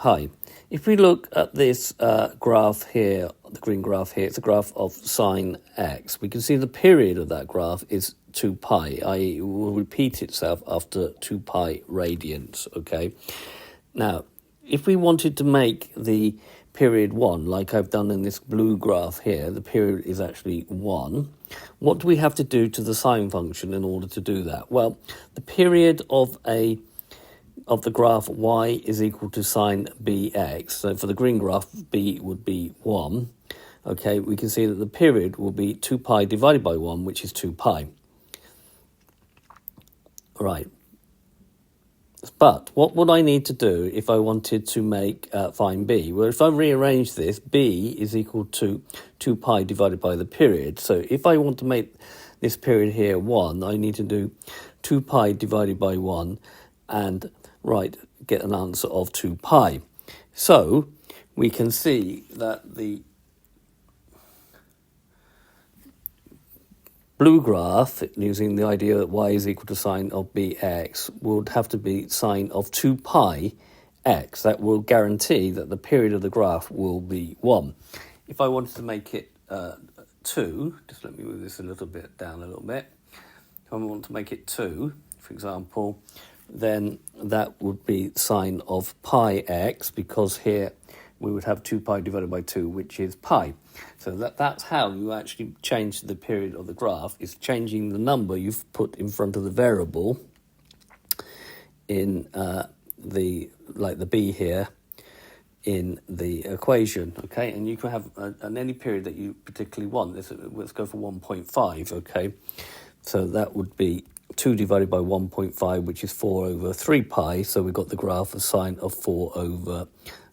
Hi. If we look at this graph here, the green graph here, it's a graph of sine x. We can see the period of that graph is 2 pi, i.e. it will repeat itself after 2 pi radians, okay? Now, if we wanted to make the period 1, like I've done in this blue graph here, the period is actually 1. What do we have to do to the sine function in order to do that? Well, the period of the graph y is equal to sine bx. So for the green graph, b would be 1. Okay, we can see that the period will be 2 pi divided by 1, which is 2 pi. Right. But what would I need to do if I wanted to make find b? Well, if I rearrange this, b is equal to 2 pi divided by the period. So if I want to make this period here 1, I need to do 2 pi divided by 1 and get an answer of 2 pi. So we can see that the blue graph, using the idea that y is equal to sine of bx, would have to be sine of 2 pi x. That will guarantee that the period of the graph will be 1. If I wanted to make it 2, just let me move this a little bit down a little bit. If I want to make it 2, for example, then that would be sine of pi x, because here we would have 2 pi divided by 2, which is pi. So that's how you actually change the period of the graph, is changing the number you've put in front of the variable in the b here in the equation, okay? And you can have any period that you particularly want. Let's go for 1.5, okay? So that would be 2 divided by 1.5, which is 4 over 3 pi. So we've got the graph of sine of 4 over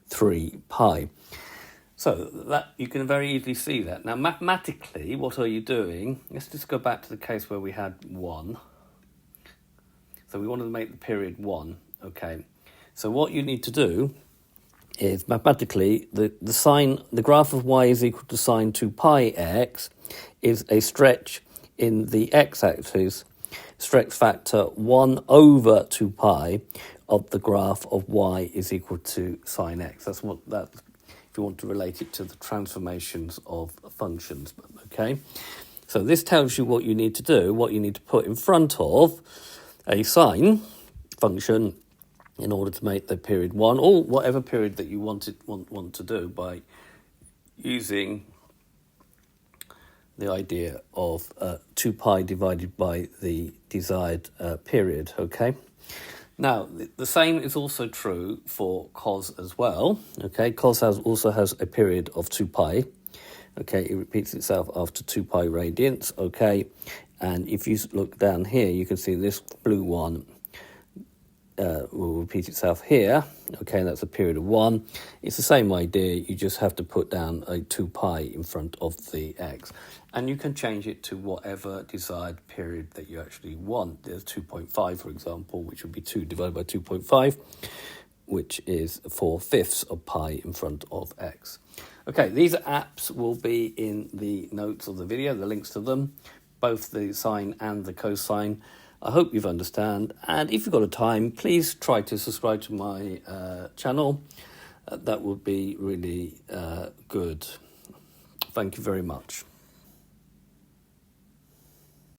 3 pi. So that you can very easily see that. Now, mathematically, what are you doing? Let's just go back to the case where we had 1. So we wanted to make the period 1, okay? So what you need to do is, mathematically, the graph of y is equal to sine 2 pi x is a stretch in the x-axis, stretch factor 1 over 2 pi of the graph of y is equal to sine x. That's if you want to relate it to the transformations of functions, okay? So this tells you what you need to do, what you need to put in front of a sine function in order to make the period 1, or whatever period that you want to do, by using the idea of 2 pi divided by the desired period, okay? Now, the same is also true for cos as well, okay? Cos also has a period of 2 pi, okay? It repeats itself after 2 pi radians, okay? And if you look down here, you can see this blue one will repeat itself here, okay? And that's a period of 1. It's the same idea, you just have to put down a 2 pi in front of the x. And you can change it to whatever desired period that you actually want. There's 2.5, for example, which would be 2 divided by 2.5, which is 4/5 of pi in front of x. Okay, these apps will be in the notes of the video, the links to them, both the sine and the cosine. I hope you've understand, and if you've got a time, please try to subscribe to my channel. That would be really good. Thank you very much.